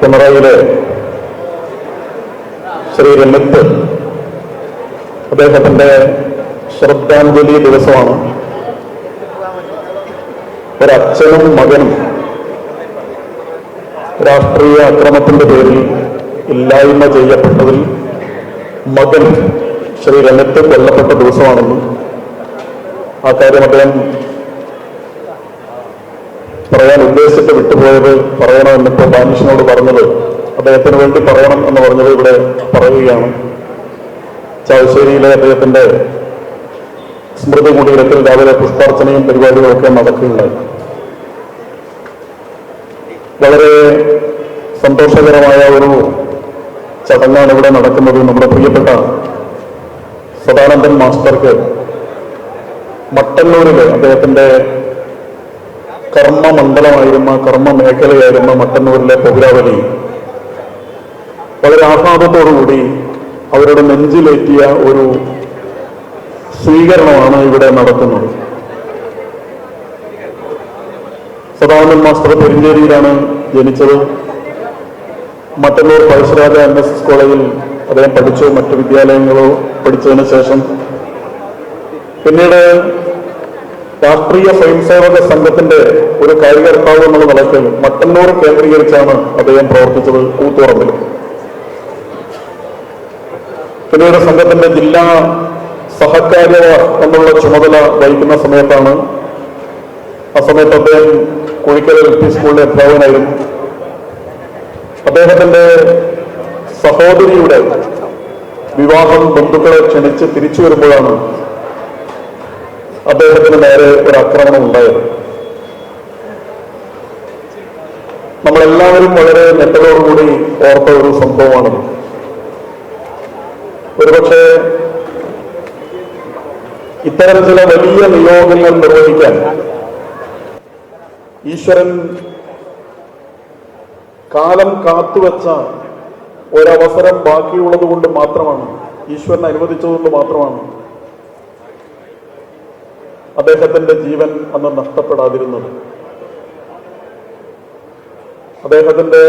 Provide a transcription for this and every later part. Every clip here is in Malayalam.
പിണറായിയിലെ ശ്രീ രമേശ് അദ്ദേഹത്തിന്റെ ശ്രദ്ധാഞ്ജലി ദിവസമാണ്. ഒരച്ഛനും മകനും രാഷ്ട്രീയ അക്രമത്തിന്റെ പേരിൽ ഇല്ലായ്മ ചെയ്യപ്പെട്ടതിൽ മകൻ ശ്രീ രമേശ് കൊല്ലപ്പെട്ട ദിവസമാണെന്നും ആ കാര്യം അദ്ദേഹം പറയാൻ ഉദ്ദേശിച്ചിട്ട് വിട്ടുപോയത് പറയണമെന്നിപ്പോൾ ബാനിഷിനോട് പറഞ്ഞത് അദ്ദേഹത്തിന് വേണ്ടി പറയണം എന്ന് പറഞ്ഞത് ഇവിടെ പറയുകയാണ്. ചാവശ്ശേരിയിലെ അദ്ദേഹത്തിന്റെ സ്മൃതി കുടീരത്തിൽ രാവിലെ പുഷ്പാർച്ചനയും പരിപാടികളൊക്കെ നടക്കുകയുണ്ടായി. വളരെ സന്തോഷകരമായ ഒരു ചടങ്ങാണ് ഇവിടെ നടക്കുന്നത്. നമ്മുടെ പ്രിയപ്പെട്ട സദാനന്ദൻ മാസ്റ്റർക്ക് മട്ടന്നൂരില് അദ്ദേഹത്തിന്റെ കർമ്മമണ്ഡലമായിരുന്ന കർമ്മ മേഖലയായിരുന്ന മട്ടന്നൂരിലെ പൗരാവലി വളരെ ആഹ്ലാദത്തോടുകൂടി അവരുടെ നെഞ്ചിലേറ്റിയ ഒരു സ്വീകരണമാണ് ഇവിടെ നടത്തുന്നത്. സദാനന്ദൻ മാസ്റ്റർ പെരിഞ്ചേരിയിലാണ് ജനിച്ചത്. മട്ടന്നൂർ പഴശ്ശിരാജ NSS കോളേജിൽ അദ്ദേഹം പഠിച്ചു. മറ്റു വിദ്യാലയങ്ങളോ പഠിച്ചതിന് ശേഷം പിന്നീട് രാഷ്ട്രീയ സ്വയംസേവക സംഘത്തിന്റെ ഒരു കാര്യകർത്താവ് എന്നുള്ള നിലയ്ക്ക് മട്ടന്നൂർ കേന്ദ്രീകരിച്ചാണ് അദ്ദേഹം പ്രവർത്തിച്ചത്, കൂത്തുപറമ്പിൽ. പിന്നീട് സംഘത്തിന്റെ ജില്ലാ സഹകാര്യ എന്നുള്ള ചുമതല വഹിക്കുന്ന സമയത്താണ്. ആ സമയത്ത് അദ്ദേഹം കോഴിക്കൽ LP സ്കൂളിലെ അധ്യാപകനായിരുന്നു. അദ്ദേഹത്തിന്റെ സഹോദരിയുടെ വിവാഹം ബന്ധുക്കളെ ക്ഷണിച്ച് തിരിച്ചു വരുമ്പോഴാണ് അദ്ദേഹത്തിന് നേരെ ഒരു ആക്രമണം ഉണ്ടായത്. നമ്മളെല്ലാവരും വളരെ ഞെട്ടലോടുകൂടി ഓർത്ത ഒരു സംഭവമാണത്. ഒരുപക്ഷെ ഇത്തരം ചില വലിയ നിയോഗങ്ങൾ നിർവഹിക്കാൻ ഈശ്വരൻ കാലം കാത്തുവെച്ച ഒരവസരം ബാക്കിയുള്ളത് കൊണ്ട് മാത്രമാണ്, ഈശ്വരൻ അനുവദിച്ചതുകൊണ്ട് മാത്രമാണ് അദ്ദേഹത്തിന്റെ ജീവൻ അന്ന് നഷ്ടപ്പെടാതിരുന്നത്. അദ്ദേഹത്തിന്റെ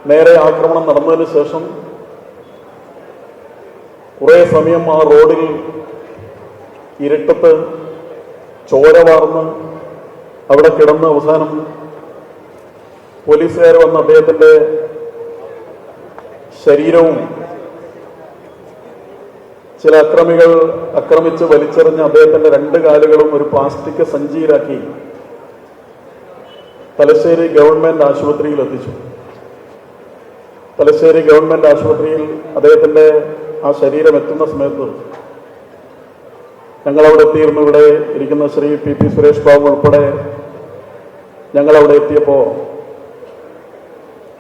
നേരെ ആക്രമണം നടന്നതിന് ശേഷം കുറെ സമയം ആ റോഡിൽ ഇരുട്ടത്ത് ചോര വാർന്ന് അവിടെ കിടന്ന് അവസാനം പോലീസുകാർ വന്ന് അദ്ദേഹത്തിന്റെ ശരീരവും ചില അക്രമികൾ ആക്രമിച്ച് വലിച്ചെറിഞ്ഞ് അദ്ദേഹത്തിന്റെ രണ്ട് കാലുകളും ഒരു പ്ലാസ്റ്റിക് സഞ്ചിയിലാക്കി തലശ്ശേരി ഗവൺമെന്റ് ആശുപത്രിയിൽ എത്തിച്ചു. തലശ്ശേരി ഗവൺമെന്റ് ആശുപത്രിയിൽ അദ്ദേഹത്തിന്റെ ആ ശരീരം എത്തുന്ന സമയത്ത് ഞങ്ങളവിടെ എത്തിയിരുന്നു. ഇവിടെ ഇരിക്കുന്ന ശ്രീ PP സുരേഷ് ബാബു ഉൾപ്പെടെ ഞങ്ങളവിടെ എത്തിയപ്പോൾ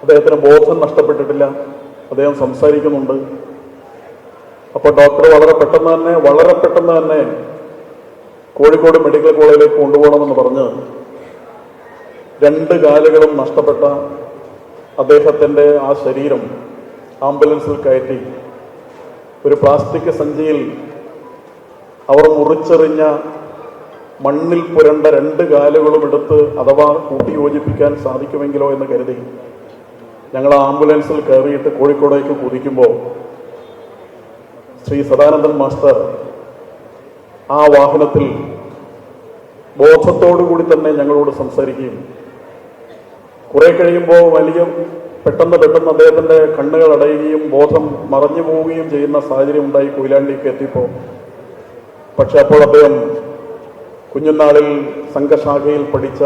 അദ്ദേഹത്തിന് ബോധം നഷ്ടപ്പെട്ടിട്ടില്ല. അദ്ദേഹം സംസാരിക്കുന്നുണ്ട്. അപ്പോൾ ഡോക്ടർ വളരെ പെട്ടെന്ന് തന്നെ കോഴിക്കോട് മെഡിക്കൽ കോളേജിലേക്ക് കൊണ്ടുപോകണമെന്ന് പറഞ്ഞ് രണ്ട് കാലുകളും നഷ്ടപ്പെട്ട അദ്ദേഹത്തിന്റെ ആ ശരീരം ആംബുലൻസിൽ കയറ്റി ഒരു പ്ലാസ്റ്റിക് സഞ്ചിയിൽ അവർ മുറിച്ചെറിഞ്ഞ മണ്ണിൽ പുരണ്ട രണ്ട് കാലുകളും എടുത്ത് അഥവാ കൂട്ടിയോജിപ്പിക്കാൻ സാധിക്കുമെങ്കിലോ എന്ന് കരുതി ഞങ്ങൾ ആംബുലൻസിൽ കയറിയിട്ട് കോഴിക്കോടേക്ക് കുതിക്കുമ്പോൾ ശ്രീ സദാനന്ദൻ മാസ്റ്റർ ആ വാഹനത്തിൽ ബോധത്തോടുകൂടി തന്നെ ഞങ്ങളോട് സംസാരിക്കുകയും കുറെ കഴിയുമ്പോൾ പെട്ടെന്ന് അദ്ദേഹത്തിന്റെ കണ്ണുകൾ അടയുകയും ബോധം മറഞ്ഞു പോവുകയും ചെയ്യുന്ന സാഹചര്യം ഉണ്ടായി കൊയിലാണ്ടിക്ക് എത്തിയപ്പോൾ. പക്ഷെ അപ്പോൾ അദ്ദേഹം കുഞ്ഞുനാളിൽ സംഘശാഖയിൽ പഠിച്ച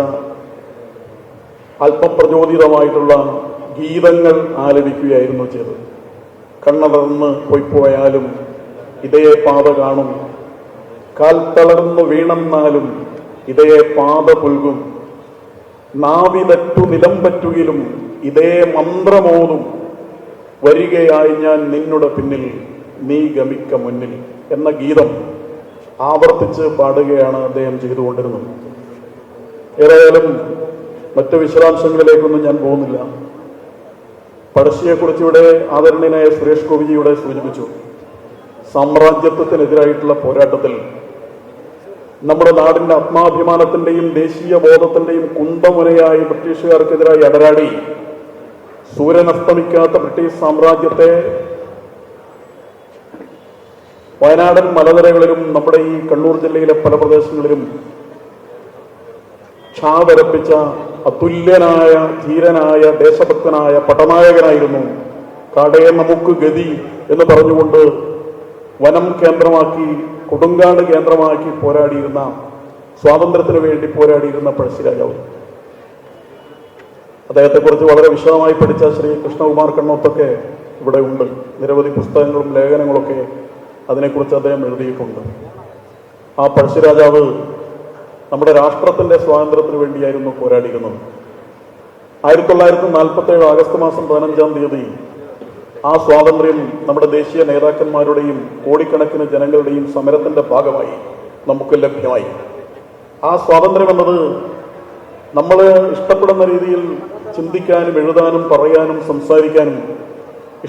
അല്പം പ്രചോദിതമായിട്ടുള്ള ഗീതങ്ങൾ ആലപിക്കുകയായിരുന്നു ചെയ്തത്. കണ്ണടർന്ന് പൊയ്പോയാലും ഇതേ പാത കാണും, കാൽ തളർന്നു വീണെന്നാലും ഇതേ പാത പുൽകും, നാവിതറ്റു നിലം പറ്റുകിലും ഇതേ മന്ത്രമോതും, വരികയായി ഞാൻ നിന്നുടെ പിന്നിൽ നീ ഗമിക്ക മുന്നിൽ എന്ന ഗീതം ആവർത്തിച്ച് പാടുകയാണ് അദ്ദേഹം ചെയ്തുകൊണ്ടിരുന്നത്. ഏതായാലും മറ്റു വിശദാംശങ്ങളിലേക്കൊന്നും ഞാൻ പോകുന്നില്ല. പഴശ്ശിയെക്കുറിച്ച് ഇവിടെ ആദരണീയനായ സുരേഷ് ഗോപിജിയുടെ സൂചിപ്പിച്ചു. സാമ്രാജ്യത്വത്തിനെതിരായിട്ടുള്ള പോരാട്ടത്തിൽ നമ്മുടെ നാടിന്റെ ആത്മാഭിമാനത്തിന്റെയും ദേശീയ ബോധത്തിന്റെയും കുന്തമുനയായി ബ്രിട്ടീഷുകാർക്കെതിരായി അടരാടി സൂര്യനസ്തമിക്കാത്ത ബ്രിട്ടീഷ് സാമ്രാജ്യത്തെ വയനാടൻ മലനിരകളിലും നമ്മുടെ ഈ കണ്ണൂർ ജില്ലയിലെ പല പ്രദേശങ്ങളിലും ക്ഷാവരപ്പിച്ച അതുല്യനായ ധീരനായ ദേശഭക്തനായ പടനായകനായിരുന്നു. കാടേ നമുക്ക് ഗതി എന്ന് പറഞ്ഞുകൊണ്ട് വനം കേന്ദ്രമാക്കി കൊടുങ്കാട് കേന്ദ്രമാക്കി പോരാടിയിരുന്ന, സ്വാതന്ത്ര്യത്തിന് വേണ്ടി പോരാടിയിരുന്ന പഴശ്ശിരാജാവ്. അദ്ദേഹത്തെക്കുറിച്ച് വളരെ വിശദമായി പഠിച്ച ശ്രീ കൃഷ്ണകുമാർ കണ്ണോത്തൊക്കെ ഇവിടെ ഉണ്ട്. നിരവധി പുസ്തകങ്ങളും ലേഖനങ്ങളൊക്കെ അതിനെക്കുറിച്ച് അദ്ദേഹം എഴുതിയിട്ടുണ്ട്. ആ പഴശ്ശിരാജാവ് നമ്മുടെ രാഷ്ട്രത്തിന്റെ സ്വാതന്ത്ര്യത്തിന് വേണ്ടിയായിരുന്നു പോരാടിയിരുന്നത്. 1947 ആഗസ്റ്റ് മാസം 15-ാം തീയതി ആ സ്വാതന്ത്ര്യം നമ്മുടെ ദേശീയ നേതാക്കന്മാരുടെയും കോടിക്കണക്കിന് ജനങ്ങളുടെയും സമരത്തിന്റെ ഭാഗമായി നമുക്ക് ലഭ്യമായി. ആ സ്വാതന്ത്ര്യം എന്നത് നമ്മൾ ഇഷ്ടപ്പെടുന്ന രീതിയിൽ ചിന്തിക്കാനും എഴുതാനും പറയാനും സംസാരിക്കാനും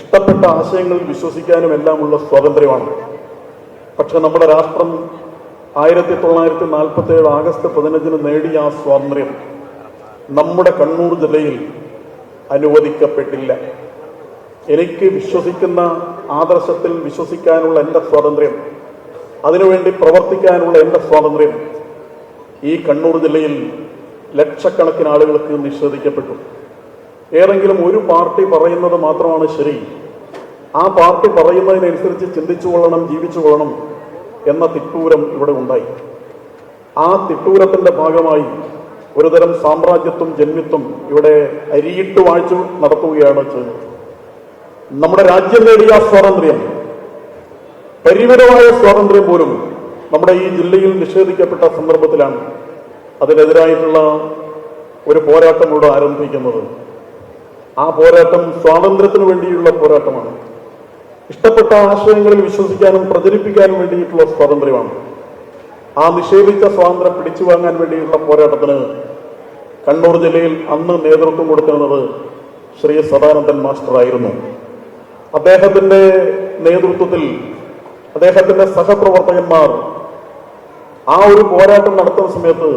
ഇഷ്ടപ്പെട്ട ആശയങ്ങളിൽ വിശ്വസിക്കാനും എല്ലാമുള്ള സ്വാതന്ത്ര്യമാണ്. പക്ഷെ നമ്മുടെ രാഷ്ട്രം 1947 ആഗസ്റ്റ് 15-ന് നേടിയ ആ സ്വാതന്ത്ര്യം നമ്മുടെ കണ്ണൂർ ജില്ലയിൽ അനുവദിക്കപ്പെട്ടില്ല. എനിക്ക് വിശ്വസിക്കുന്ന ആദർശത്തിൽ വിശ്വസിക്കാനുള്ള എൻ്റെ സ്വാതന്ത്ര്യം, അതിനുവേണ്ടി പ്രവർത്തിക്കാനുള്ള എൻ്റെ സ്വാതന്ത്ര്യം ഈ കണ്ണൂർ ജില്ലയിൽ ലക്ഷക്കണക്കിന് ആളുകൾക്ക് നിഷേധിക്കപ്പെട്ടു. ഏതെങ്കിലും ഒരു പാർട്ടി പറയുന്നത് മാത്രമാണ് ശരി, ആ പാർട്ടി പറയുന്നതിനനുസരിച്ച് ചിന്തിച്ചു കൊള്ളണം, ജീവിച്ചു കൊള്ളണം എന്ന തിട്ടൂരം ഇവിടെ ഉണ്ടായി. ആ തിട്ടൂരത്തിന്റെ ഭാഗമായി ഒരുതരം സാമ്രാജ്യത്വം ജന്മിത്വം ഇവിടെ അരിയിട്ട് വാഴ്ച നടത്തുകയാണ് ചെയ്തത്. നമ്മുടെ രാജ്യം നേടിയ സ്വാതന്ത്ര്യം, പരിമിതമായ സ്വാതന്ത്ര്യം പോലും നമ്മുടെ ഈ ജില്ലയിൽ നിഷേധിക്കപ്പെട്ട സന്ദർഭത്തിലാണ് അതിനെതിരായിട്ടുള്ള ഒരു പോരാട്ടം ഇവിടെ ആരംഭിക്കുന്നത്. ആ പോരാട്ടം സ്വാതന്ത്ര്യത്തിന് വേണ്ടിയുള്ള പോരാട്ടമാണ്. ഇഷ്ടപ്പെട്ട ആശയങ്ങളിൽ വിശ്വസിക്കാനും പ്രചരിപ്പിക്കാനും വേണ്ടിയിട്ടുള്ള സ്വാതന്ത്ര്യമാണ്. ആ നിഷേധിച്ച സ്വാതന്ത്ര്യം പിടിച്ചു വാങ്ങാൻ വേണ്ടിയുള്ള പോരാട്ടത്തിന് കണ്ണൂർ ജില്ലയിൽ അന്ന് നേതൃത്വം കൊടുക്കുന്നത് ശ്രീ സദാനന്ദൻ മാസ്റ്റർ ആയിരുന്നു. അദ്ദേഹത്തിന്റെ നേതൃത്വത്തിൽ അദ്ദേഹത്തിന്റെ സഹപ്രവർത്തകന്മാർ ആ ഒരു പോരാട്ടം നടത്തുന്ന സമയത്ത്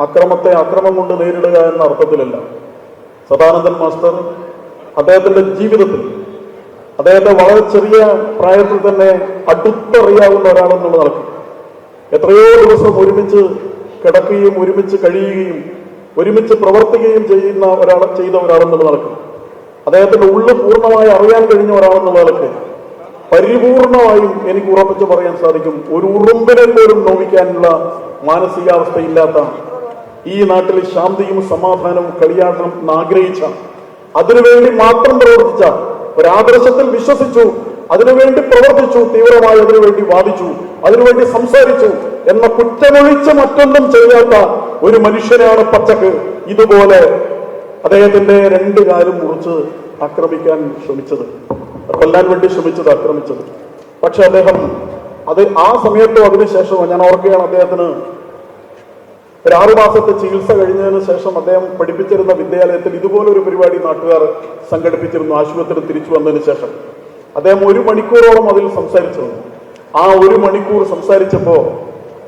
അക്രമത്തെ അക്രമം കൊണ്ട് നേരിടുക എന്ന അർത്ഥത്തിലല്ല. സദാനന്ദൻ മാസ്റ്റർ അദ്ദേഹത്തിന്റെ ജീവിതത്തിൽ അദ്ദേഹത്തെ വളരെ ചെറിയ പ്രായത്തിൽ തന്നെ അടുത്തറിയാവുന്ന ഒരാളെന്നുള്ള നിലയ്ക്ക് എത്രയോ ദിവസം ഒരുമിച്ച് കിടക്കുകയും ഒരുമിച്ച് കഴിയുകയും ഒരുമിച്ച് പ്രവർത്തിക്കുകയും ചെയ്ത ഒരാളെന്നുള്ള നിലയ്ക്ക് അദ്ദേഹത്തിന്റെ ഉള്ളിൽ പൂർണ്ണമായി അറിയാൻ കഴിഞ്ഞ ഒരാളെന്നുള്ള നിലയ്ക്ക് പരിപൂർണമായും എനിക്ക് ഉറപ്പിച്ച് പറയാൻ സാധിക്കും, ഒരു ഉറുമ്പിനെ പോലും നോവിക്കാനുള്ള മാനസികാവസ്ഥയില്ലാത്ത, ഈ നാട്ടിൽ ശാന്തിയും സമാധാനവും കളിയാടണം എന്നാഗ്രഹിച്ച, അതിനുവേണ്ടി മാത്രം പ്രവർത്തിച്ച, ഒരാദർശത്തിൽ വിശ്വസിച്ചു, അതിനുവേണ്ടി പ്രവർത്തിച്ചു, തീവ്രമായി അതിനുവേണ്ടി വാദിച്ചു, അതിനുവേണ്ടി സംസാരിച്ചു എന്ന കുറ്റമൊഴിച്ച് മറ്റൊന്നും ചെയ്യാത്ത ഒരു മനുഷ്യനാണ് പച്ചക്ക് ഇതുപോലെ അദ്ദേഹത്തിന്റെ 2 കാലും മുറിച്ച് ആക്രമിക്കാൻ ശ്രമിച്ചത്, കൊല്ലാൻ വേണ്ടി ശ്രമിച്ചത്, ആക്രമിച്ചത്. പക്ഷെ അദ്ദേഹം ആ സമയത്തും അതിനുശേഷവും ഞാൻ ഓർക്കുകയാണ്, അദ്ദേഹത്തിന് ഒരു 6 മാസത്തെ ചികിത്സ കഴിഞ്ഞതിന് ശേഷം അദ്ദേഹം പഠിപ്പിച്ചിരുന്ന വിദ്യാലയത്തിൽ ഇതുപോലൊരു പരിപാടി നാട്ടുകാർ സംഘടിപ്പിച്ചിരുന്നു. ആശുപത്രി തിരിച്ചു വന്നതിന് ശേഷം അദ്ദേഹം 1 മണിക്കൂറോളം അതിൽ സംസാരിച്ചിരുന്നു. ആ 1 മണിക്കൂർ സംസാരിച്ചപ്പോ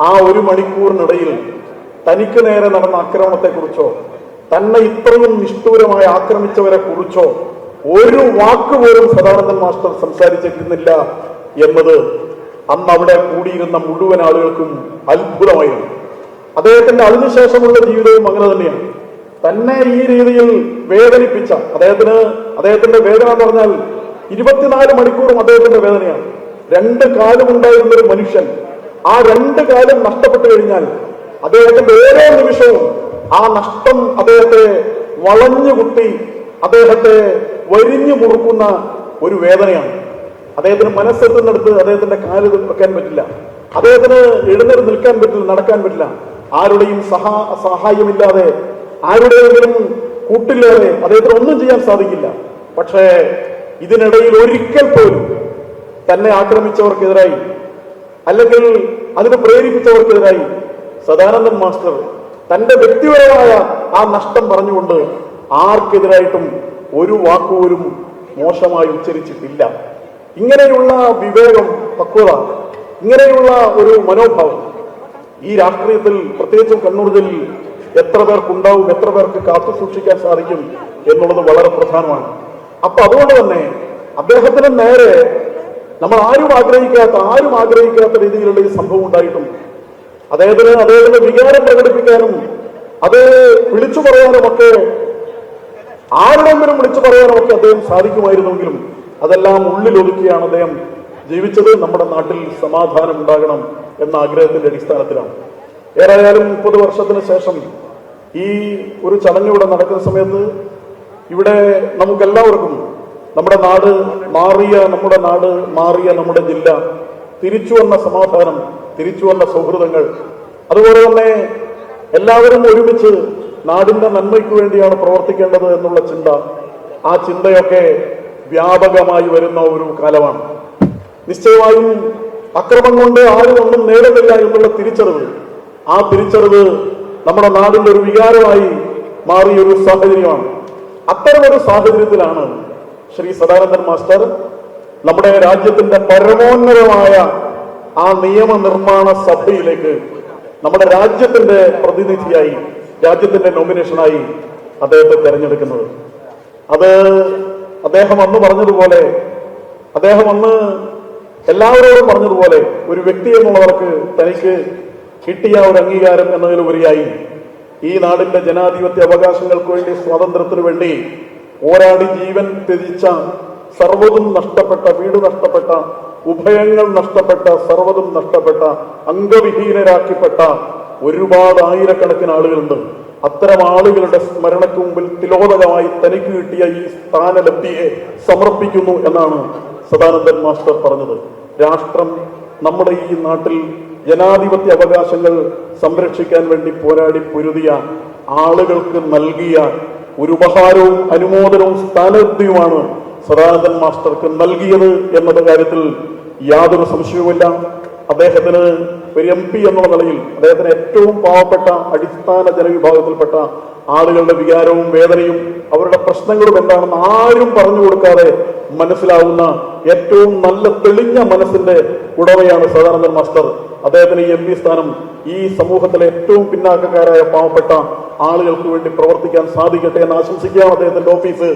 ആ 1 മണിക്കൂറിനിടയിൽ തനിക്ക് നേരെ നടന്ന ആക്രമണത്തെക്കുറിച്ചോ തന്നെ ഇത്രയും നിഷ്ഠൂരമായി ആക്രമിച്ചവരെ കുറിച്ചോ ഒരു വാക്ക് പോലും സദാനന്ദൻ മാസ്റ്റർ സംസാരിച്ചിരുന്നില്ല എന്നത് അന്ന് അവിടെ കൂടിയിരുന്ന മുഴുവൻ ആളുകൾക്കും അത്ഭുതമായിരുന്നു. അദ്ദേഹത്തിന്റെ അതിനുശേഷമുള്ള ജീവിതവും അങ്ങനെ തന്നെയാണ്. തന്നെ ഈ രീതിയിൽ വേദനിപ്പിച്ച അദ്ദേഹത്തിന്റെ വേദന എന്ന് പറഞ്ഞാൽ 24 മണിക്കൂറും അദ്ദേഹത്തിന്റെ വേദനയാണ്. 2 കാലും ഉണ്ടായിരുന്ന ഒരു മനുഷ്യൻ ആ 2 കാലും നഷ്ടപ്പെട്ടു കഴിഞ്ഞാൽ അദ്ദേഹത്തിന്റെ ഓരോ നിമിഷവും ആ നഷ്ടം അദ്ദേഹത്തെ വളഞ്ഞുകുത്തി അദ്ദേഹത്തെ വരിഞ്ഞു മുറുക്കുന്ന ഒരു വേദനയാണ്. അദ്ദേഹത്തിന് മനസ്സെത്തുന്നിടത്ത് അദ്ദേഹത്തിന്റെ കാല് വെക്കാൻ പറ്റില്ല, അദ്ദേഹത്തിന് എഴുന്നേറ്റ് നിൽക്കാൻ പറ്റില്ല, നടക്കാൻ പറ്റില്ല. ആരുടെയും സഹായമില്ലാതെ, ആരുടെയെങ്കിലും കൂട്ടില്ലാതെ അദ്ദേഹത്തിന് ഒന്നും ചെയ്യാൻ സാധിക്കില്ല. പക്ഷേ ഇതിനിടയിൽ ഒരിക്കൽ പോലും തന്നെ ആക്രമിച്ചവർക്കെതിരായി അല്ലെങ്കിൽ അതിന് പ്രേരിപ്പിച്ചവർക്കെതിരായി സദാനന്ദൻ മാസ്റ്റർ തന്റെ വ്യക്തിപരമായ ആ നഷ്ടം പറഞ്ഞുകൊണ്ട് ആർക്കെതിരായിട്ടും ഒരു വാക്കുപോലും മോശമായി ഉച്ചരിച്ചിട്ടില്ല. ഇങ്ങനെയുള്ള വിവേകം, പക്വത, ഇങ്ങനെയുള്ള ഒരു മനോഭാവം ഈ രാഷ്ട്രീയത്തിൽ പ്രത്യേകിച്ചും കണ്ണൂർ ജില്ലയിൽ എത്ര പേർക്കുണ്ടാവും, എത്ര പേർക്ക് കാത്തു സൂക്ഷിക്കാൻ സാധിക്കും എന്നുള്ളത് വളരെ പ്രധാനമാണ്. അപ്പൊ അതുകൊണ്ട് തന്നെ അദ്ദേഹത്തിന് നേരെ നമ്മൾ ആരും ആഗ്രഹിക്കാത്ത രീതിയിലുള്ള ഈ സംഭവം ഉണ്ടായിട്ടുണ്ട്. അദ്ദേഹത്തിന്റെ വികാരം പ്രകടിപ്പിക്കാനും അത് വിളിച്ചു പറയാനും ഒക്കെ ആരുടെങ്കിലും വിളിച്ചു പറയാനും ഒക്കെ അദ്ദേഹം സാധിക്കുമായിരുന്നെങ്കിലും അതെല്ലാം ഉള്ളിലൊതുക്കിയാണ് അദ്ദേഹം ജീവിച്ചത്. നമ്മുടെ നാട്ടിൽ സമാധാനം ഉണ്ടാകണം എന്ന ആഗ്രഹത്തിന്റെ അടിസ്ഥാനത്തിലാണ്. ഏതായാലും 30 വർഷത്തിന് ശേഷം ഈ ഒരു ചടങ്ങ് ഇവിടെ നടക്കുന്ന സമയത്ത് ഇവിടെ നമുക്കെല്ലാവർക്കും നമ്മുടെ നാട് മാറിയ നമ്മുടെ ജില്ല, തിരിച്ചു വന്ന സമാധാനം, തിരിച്ചു വന്ന സൗഹൃദങ്ങൾ, അതുപോലെ തന്നെ എല്ലാവരും ഒരുമിച്ച് നാടിന്റെ നന്മയ്ക്ക് വേണ്ടിയാണ് പ്രവർത്തിക്കേണ്ടത് എന്നുള്ള ചിന്ത, ആ ചിന്തയൊക്കെ വ്യാപകമായി വരുന്ന ഒരു കാലമാണ്. നിശ്ചയമായും അക്രമം കൊണ്ട് ആരും ഒന്നും നേടുന്നില്ല എന്നുള്ള തിരിച്ചറിവ്, ആ തിരിച്ചറിവ് നമ്മുടെ നാടിന്റെ ഒരു വികാരമായി മാറിയൊരു സാഹചര്യമാണ്. അത്തരമൊരു സാഹചര്യത്തിലാണ് ശ്രീ സദാനന്ദൻ മാസ്റ്റർ നമ്മുടെ രാജ്യത്തിന്റെ പരമോന്നതമായ ആ നിയമനിർമ്മാണ സഭയിലേക്ക് നമ്മുടെ രാജ്യത്തിന്റെ പ്രതിനിധിയായി, രാജ്യത്തിന്റെ നോമിനേഷനായി അദ്ദേഹത്തെ തെരഞ്ഞെടുക്കുന്നത്. അത് അദ്ദേഹം അന്ന് എല്ലാവരോടും പറഞ്ഞതുപോലെ ഒരു വ്യക്തി എന്നുള്ളവർക്ക് തനിക്ക് കിട്ടിയ ഒരു അംഗീകാരം എന്നതിലുപരിയായി ഈ നാടിന്റെ ജനാധിപത്യ അവകാശങ്ങൾക്ക് വേണ്ടി, സ്വാതന്ത്ര്യത്തിനു വേണ്ടി പോരാടി ജീവൻ ത്യജിച്ച, സർവ്വതും നഷ്ടപ്പെട്ട, വീട് നഷ്ടപ്പെട്ട, ഉഭയങ്ങൾ നഷ്ടപ്പെട്ട, സർവ്വതും നഷ്ടപ്പെട്ട, അംഗവിഹീനരാക്കിപ്പെട്ട ഒരുപാട് ആയിരക്കണക്കിന് ആളുകളുണ്ട്. അത്തരം ആളുകളുടെ സ്മരണയ്ക്ക് മുമ്പിൽ തിലോദകമായി തനിക്ക് കിട്ടിയ ഈ സ്ഥാനലബ്ധിയെ സമർപ്പിക്കുന്നു എന്നാണ് സദാനന്ദൻ മാസ്റ്റർ പറഞ്ഞത്. രാഷ്ട്രം നമ്മുടെ ഈ നാട്ടിൽ ജനാധിപത്യ അവകാശങ്ങൾ സംരക്ഷിക്കാൻ വേണ്ടി പോരാടി പൊരുതിയ ആളുകൾക്ക് നൽകിയ ഒരു ഉപഹാരവും അനുമോദനവും സ്ഥാനലബ്ധിയുമാണ് സദാനന്ദൻ മാസ്റ്റർക്ക് നൽകിയത് എന്നത് കാര്യത്തിൽ യാതൊരു സംശയവുമില്ല. അദ്ദേഹത്തിന് ഒരു MP എന്നുള്ള നിലയിൽ അദ്ദേഹത്തിന് ഏറ്റവും പാവപ്പെട്ട അടിസ്ഥാന ജനവിഭാഗത്തിൽപ്പെട്ട ആളുകളുടെ വികാരവും വേദനയും അവരുടെ പ്രശ്നങ്ങളും എന്താണെന്ന് ആരും പറഞ്ഞു കൊടുക്കാതെ മനസ്സിലാവുന്ന ഏറ്റവും നല്ല തെളിഞ്ഞ മനസ്സിന്റെ ഉടമയാണ് സദാനന്ദൻ മാസ്റ്റർ. അദ്ദേഹത്തിന് ഈ MP സ്ഥാനം ഈ സമൂഹത്തിലെ ഏറ്റവും പിന്നാക്കക്കാരായ പാവപ്പെട്ട ആളുകൾക്ക് വേണ്ടി പ്രവർത്തിക്കാൻ സാധിക്കട്ടെ എന്ന് ആശംസിക്കുകയാണ്. അദ്ദേഹത്തിന്റെ ഓഫീസ്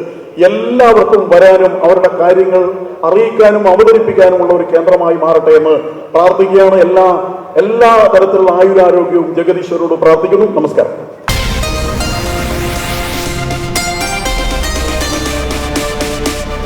എല്ലാവർക്കും വരാനും അവരുടെ കാര്യങ്ങൾ അറിയിക്കാനും അവതരിപ്പിക്കാനുമുള്ള ഒരു കേന്ദ്രമായി മാറട്ടെ എന്ന് പ്രാർത്ഥിക്കുകയാണ്. എല്ലാ തരത്തിലുള്ള ആയുരാരോഗ്യവും ജഗദീശ്വരോട് പ്രാർത്ഥിക്കുന്നു. നമസ്കാരം.